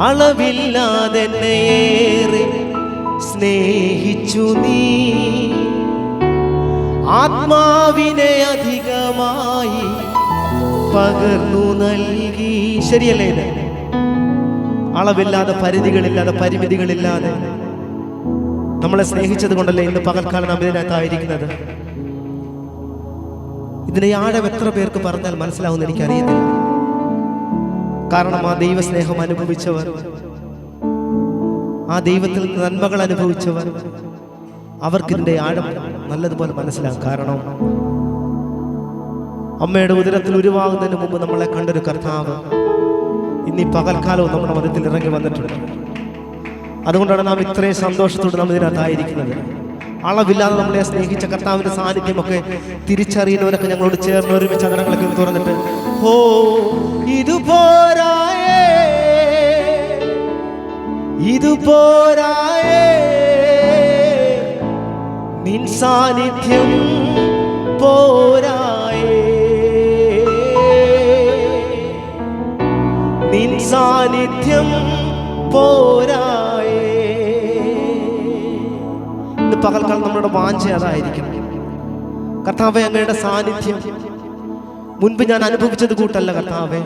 അളവില്ലാതെന്നേറെ സ്നേഹിച്ചു നീ, ആത്മാവിനെ അധികമായി പകർന്നു നൽകി. ശരിയല്ലേ ഇത്? അളവില്ലാതെ, പരിധികളില്ലാതെ, പരിമിതികളില്ലാതെ നമ്മളെ സ്നേഹിച്ചത് കൊണ്ടല്ലേ ഇന്ന് പകൽക്കാലം നാം ഇതിനകത്തായിരിക്കുന്നത്. ഇതിനെ ആഴം എത്ര പേർക്ക് പറഞ്ഞാൽ മനസ്സിലാവുമെന്ന് എനിക്കറിയത്തില്ല. കാരണം ആ ദൈവസ്നേഹം അനുഭവിച്ചവർ, ആ ദൈവത്തിൽ നന്മകൾ അനുഭവിച്ചവർ, അവർക്കിതിൻ്റെ ആഴം നല്ലതുപോലെ മനസ്സിലാകും. കാരണം അമ്മയുടെ ഉദരത്തിൽ ഉരുവാകുന്നതിന് മുമ്പ് നമ്മളെ കണ്ടൊരു കർത്താവ് ഇന്നീ പകൽക്കാലവും നമ്മുടെ മധ്യത്തിൽ ഇറങ്ങി വന്നിട്ടുണ്ട്. അതുകൊണ്ടാണ് നാം ഇത്രയും സന്തോഷത്തോടെ നാം ഇതിനകത്തായിരിക്കുന്നത്. അളവില്ലാതെ നമ്മളെ സ്നേഹിച്ച കർത്താവിന്റെ സാന്നിധ്യമൊക്കെ തിരിച്ചറിയുന്നവരൊക്കെ ഞങ്ങളോട് ചേർന്ന് ഒരുമിച്ച് ചതനങ്ങളൊക്കെ തുറന്നിട്ട്, ഓ ഇതുപോരായേ, ഇതുപോരായേ, നിൻ സാന്നിധ്യം പോരായേ, നിൻ സാന്നിധ്യം പോരായേ. ഇന്ന് പകൽക്കാലം നമ്മുടെ വാഞ്ച അതായിരിക്കും. കർത്താവേ, അങ്ങയുടെ സാന്നിധ്യം മുൻപ് ഞാൻ അനുഭവിച്ചത് കൂട്ടല്ല കർത്താവേ,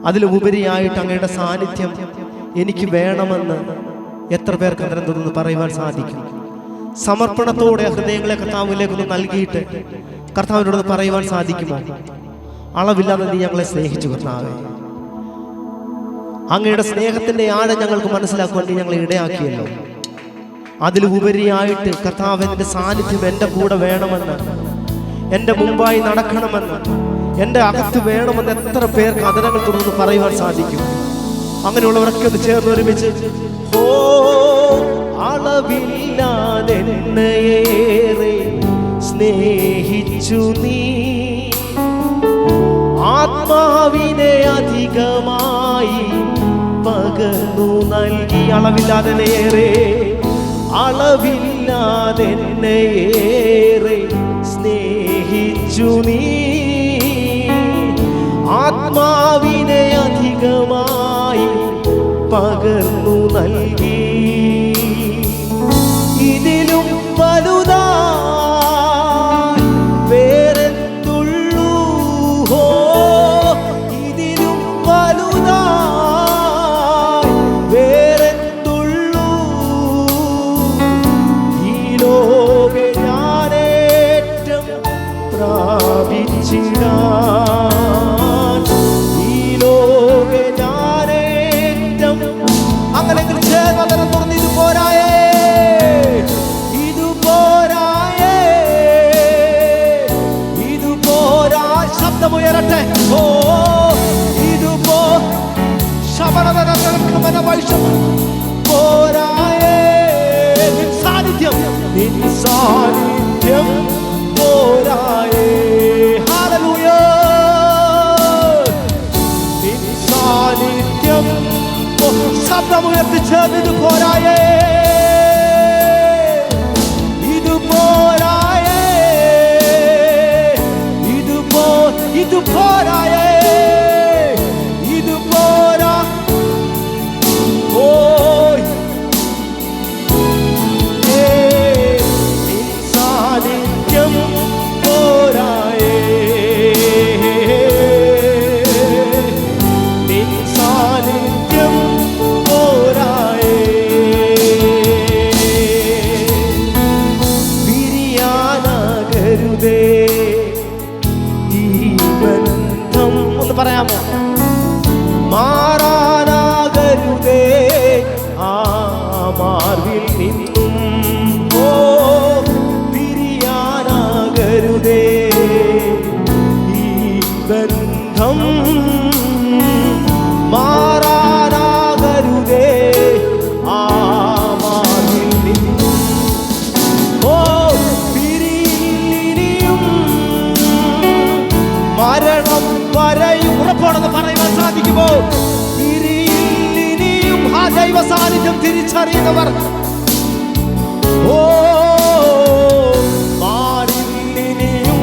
അതിലുപരിയായിട്ട് അങ്ങയുടെ സാന്നിധ്യം എനിക്ക് വേണമെന്ന് എത്ര പേർക്ക് അന്തരം തുറന്ന് പറയുവാൻ സാധിക്കും? സമർപ്പണത്തോടെ ഹൃദയങ്ങളെ കർത്താവിലേക്കൊന്ന് നൽകിയിട്ട് കർത്താവിനോടൊന്ന് പറയുവാൻ സാധിക്കുമോ? അളവില്ലാതെ നീ ഞങ്ങളെ സ്നേഹിച്ചു കർത്താവേ. അങ്ങയുടെ സ്നേഹത്തിന്റെ ആഴം ഞങ്ങൾക്ക് മനസ്സിലാക്കുവാൻ നീ ഞങ്ങളെ ഇടയാക്കിയല്ലോ. അതിലുപരിയായിട്ട് കർത്താവിന്റെ സാന്നിധ്യം എൻ്റെ കൂടെ വേണമെന്ന്, എൻ്റെ മുമ്പായി നടക്കണമെന്ന്, എൻ്റെ അകത്ത് വേണമെന്ന് എത്ര പേർക്ക് അതിരങ്ങൾ തുറന്ന് പറയുവാൻ സാധിക്കും? അങ്ങനെയുള്ളവരൊക്കെ ഒന്ന് ചേർന്ന് ഒരുമിച്ച്, ഓ അളവില്ലാതെന്നേറെ സ്നേഹിച്ചു നീ, ആത്മാവിനെ അധികമായി പകർന്നു നൽകി. അളവില്ലാതെന്നേറെ, അളവില്ലാതെന്നേറെ സ്നേഹിച്ചു നീ, ആത്മാവിനെ അധികമായി പകർന്നു നൽകി. ഇതിലും വലുതായി വേറെന്തുള്ളൂ? ഹോ, ഇതിലും വലുതായി വേറെന്തുള്ളൂ? ഈ ലോക ഞാനേറ്റം പ്രാപിച്ചിടാൻ, ഈ ലോക ഞാനേറ്റം. അങ്ങനെങ്കിൽ ചേർന്ന് തുറന്ന് ഇത് പോരായേ, ഇത് പോരായേ, ഇത് പോരാ. ശബ്ദമുയരട്ടെ, ഓ ഇത് പോരായേ, നിൻ സാന്നിധ്യം, നിൻ സാന്നിധ്യം പോരായേ. ഹല്ലേലൂയ, നിൻ സാന്നിധ്യം. ശബ്ദമുയർത്തിച്ച് ഇത് പോരായേ, ഇത് പോരായേ, ഇത് പോരായേ, ഇത് പോരാ. ഓ നിൻ സാന്നിധ്യം പോരായേ, നിൻ സാന്നിധ്യം പോരായേ. പിരിയാനാകരുതേ ഈ ബന്ധം. ഒന്ന് പറയാമോ? മാറാനാകരുതേ ആ മാർവിൽ നിന്നും. ഓ പിരിയാനാകരുതേ ഈ ബന്ധം, മാറാനാകരുതേ ആ മാർവിൽ നിന്നും. ഓ പിരിയിലിനിയും മരണം വരെയും. ഉറപ്പോടെന്ന് പറയുവാൻ സാധിക്കുമോ? പിരിയിലിനിയും ആ ദൈവ സാന്നിധ്യം തിരിച്ചറിയുന്നവർ, ഓ മാറിനിയും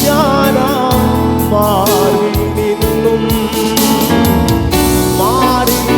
ഞാനാ മാറിൽ നിന്നും, മാറിൽ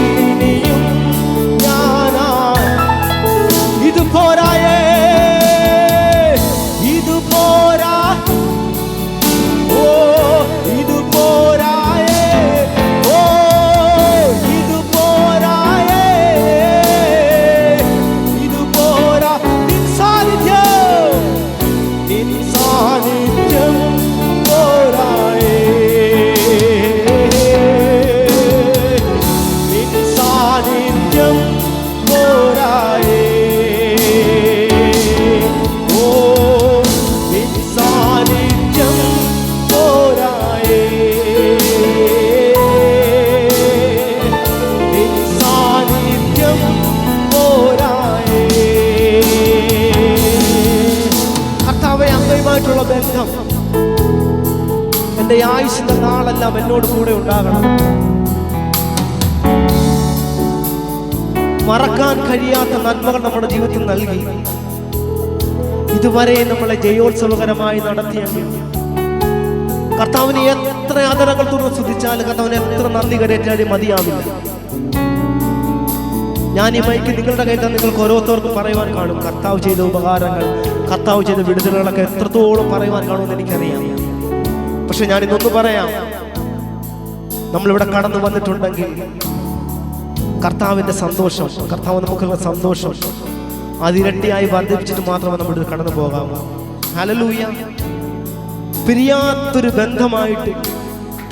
എൻ്റെ ആയുസ്സിന്റെ നാളെല്ലാം എന്നോട് കൂടെ ഉണ്ടാകണം. മറക്കാൻ കഴിയാത്ത നന്മകൾ നമ്മുടെ ജീവിതത്തിൽ നൽകി ഇതുവരെ നമ്മളെ ജയോത്സവകരമായി നടത്തിയെങ്കിൽ കർത്താവിനെ എത്ര ആദരങ്ങൾ തുറന്ന് സ്തുതിച്ചാലും കർത്താവിനെ എത്ര നന്ദി കരേറ്റാലും മതിയാവില്ല. ഞാൻ ഈ മൈക്ക് നിങ്ങളുടെ കയ്യിൽ നിങ്ങൾക്ക് ഓരോരുത്തർക്കും പറയുവാൻ കാണും. കർത്താവ് ചെയ്ത ഉപകാരങ്ങൾ, കർത്താവ് ചെയ്ത വിടുതലുകളൊക്കെ എത്രത്തോളം പറയുവാൻ കാണുമെന്ന് എനിക്കറിയാം. പക്ഷെ ഞാനിതൊന്ന് പറയാം, നമ്മളിവിടെ കടന്നു വന്നിട്ടുണ്ടെങ്കിൽ കർത്താവിൻ്റെ സന്തോഷം, കർത്താവ് നമുക്കുള്ള സന്തോഷം അതിരട്ടിയായി വർദ്ധിപ്പിച്ചിട്ട് മാത്രമേ നമ്മുടെ കടന്നു പോകാമോ. ഹല്ലേലൂയ. പിരിയാത്തൊരു ബന്ധമായിട്ട്,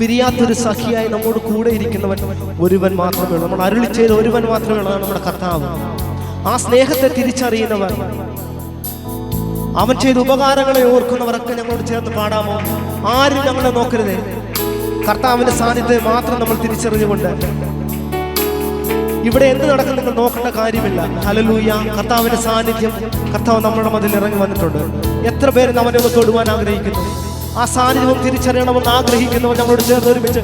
പിരിയാത്തൊരു സഖിയായി നമ്മോട് കൂടെ ഇരിക്കുന്നവൻ ഒരുവൻ മാത്രമേ ഉള്ളൂ. നമ്മൾ അരുളി ചെയ്ത ഒരുവൻ മാത്രമേ ഉള്ളൂ, നമ്മുടെ കർത്താവ്. ആ സ്നേഹത്തെ തിരിച്ചറിയുന്നവർ, അവൻ ചെയ്ത ഉപകാരങ്ങളെ ഓർക്കുന്നവരൊക്കെ ഞങ്ങളോട് ചേർന്ന് പാടാമോ? ആരും ഞങ്ങളെ നോക്കരുതേ, കർത്താവിന്റെ സാന്നിധ്യത്തെ മാത്രം നമ്മൾ തിരിച്ചറിഞ്ഞുകൊണ്ട് ഇവിടെ എന്ത് നടക്കും നിങ്ങൾ നോക്കേണ്ട കാര്യമില്ല. ഹല്ലേലൂയ. കർത്താവിന്റെ സാന്നിധ്യം, കർത്താവ് നമ്മുടെ മതിൽ ഇറങ്ങി വന്നിട്ടുണ്ട്. എത്ര പേര് അവനെ ഒന്ന് തൊടുവാൻ ആഗ്രഹിക്കുന്നു? ആ സാന്നിധ്യം തിരിച്ചറിയണമെന്ന് ആഗ്രഹിക്കുന്നവർ ഞങ്ങളോട് ചേർന്ന് ഒരുമിച്ച്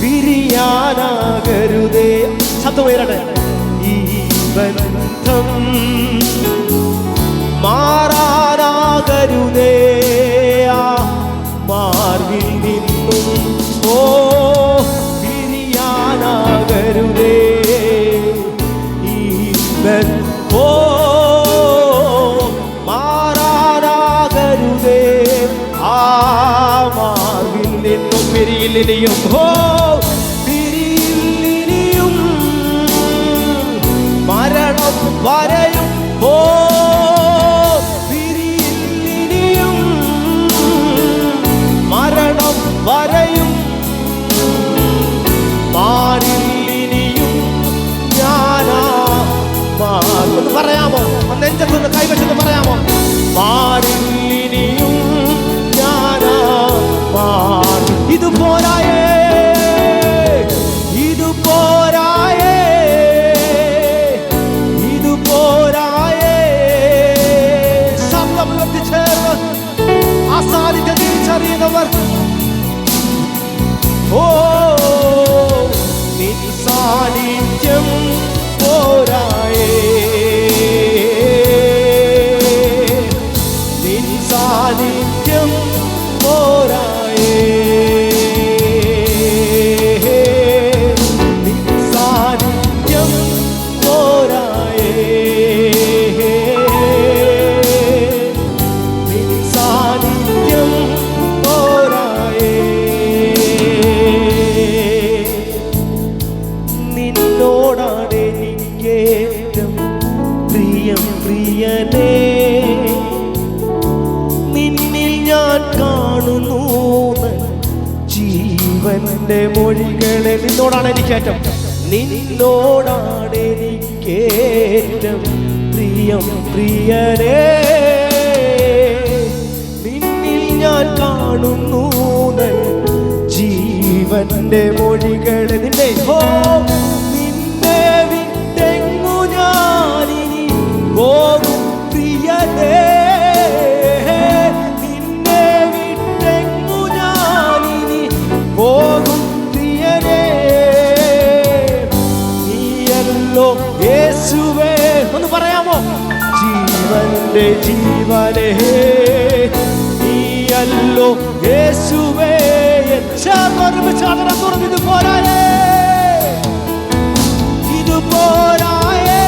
പിരിയാനാകരുതേ, ശബ്ദമുയരട്ടെ. ഈ ബന്ധം മാറാനാകരുതേ, മാർവിൽ നിന്നും ഓ പിരിയാനാകരുതേ. ഓ മാറാനാകരുതേ, ആ മാർവിൽ നിന്നും പിരിയിലിനിയും ഓ പിരിയിലിനിയും മരണം വരെയും ഓ പിരിയിലിനിയും മരണം വരെയും മാറിലിനിയും ഞാനാ. ഒന്ന് പറയാമോ? നെഞ്ചത്തൊന്ന് കൈവശത്ത് പറയാമോ? മാറിലിനിയും ഞാനാ മാറി. ഇത് പോരായേ, ഇത് പോരായേ, ഇത് പോരായേ. ശബ്ദം ചേർന്ന് ആ സാന്നിധ്യം തിരിച്ചറിയുന്നവർ ഓ നിൻ സാന്നിധ്യം പോരായേ, നിൻ സാന്നിധ്യം പോരായേ, നിൻ സാന്നിധ്യം പോരായേ, നിൻ സാന്നിധ്യം പോരായേ. നിന്നോടാണ് എനിക്കേറ്റം പ്രിയം പ്രിയനേ, നിന്നിൽ ഞാൻ കാണുന്നു ജീവന്റെ മൊഴികളെ. നിന്നോടാണ് എനിക്കേറ്റം, നിന്നോടാണ് എനിക്കേറ്റം പ്രിയം പ്രിയനേ, നിന്നിൽ ഞാൻ കാണുന്നു ജീവന്റെ മൊഴികളെ. നിന്നെ ഓ നിന്നെ വിട്ടെങ്ങു ഞാനിനി പോകും പ്രിയനേ, നിന്നെ വിട്ടെങ്ങു ഞാനിനി പോകും പ്രിയനേ. നീയല്ലോ യേശുവേ, ഒന്ന് പറയാമോ? ജീവന്റെ ജീവനേ, നീയല്ലോ യേശുവേ. ഒരുമിച്ച് അതിനെ തുറന്ന് ഇത് പോരായേ, ഇത് പോരായേ,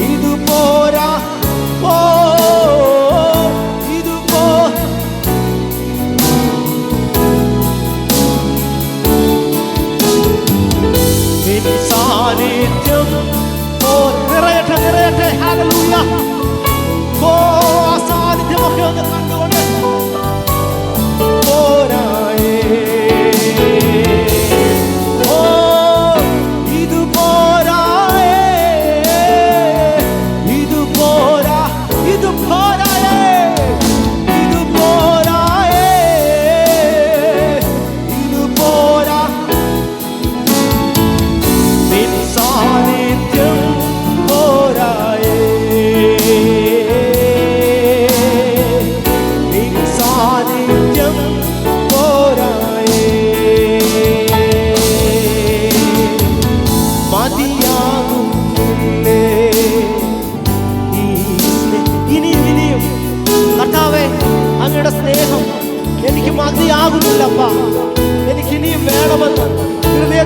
ഇത് പോരാ, ഓ ഇത് പോ. നിൻ സാന്നിധ്യം ഓ നിറയട്ടെ, നിറയട്ടെ. ഹല്ലേലൂയ. ഓ ആ സാന്നിധ്യമൊക്കെ ഒന്ന് കണ്ടുകൊണ്ട് പോരായേ, ഓ ഇത് പോരായേ, ഇത് പോരാ, ഇത് പോരായേ, ഇത് പോരായേ, ഇത് പോരാ. നിൻ സാന്നിധ്യം പോരായേ,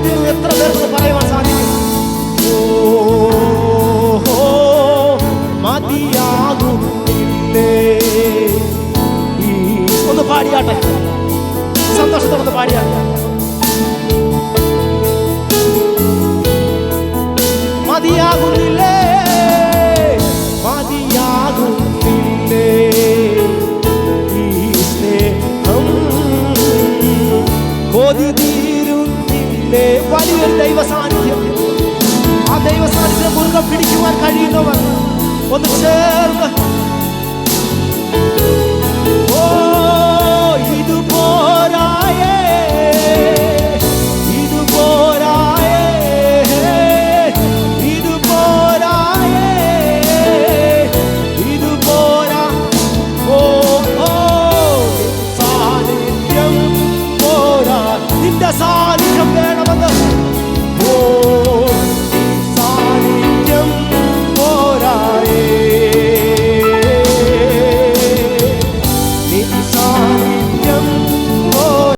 ഹൃദയത്തിൽ നിന്ന് എത്ര പേർക്ക് പറയുവാൻ സാധിക്കും? മതിയാകുന്നില്ലേ? ഒന്ന് പാടിയാട്ടെ, സന്തോഷത്തോടെ പാടിയാട്ടെ. മതിയാകുന്നില്ലേ, മതിയാകുന്നില്ലേ ഈ സ്നേഹം, കൊതി തീരുന്നില്ലേ? വലിയൊരു ദൈവ സാന്നിധ്യം. ആ ദൈവ സാന്നിധ്യം മുറുകെ പിടിക്കുവാൻ കഴിയുന്നവർ ഒന്ന് ചേർന്ന് ഓ ഇത് പോരായേ, ഇത് പോരായേ, ഇത് പോരായേ, ഇത് പോരാ. ഓ സാന്നിധ്യം പോരാ, നിന്റെ സാന്നിധ്യം വേണം.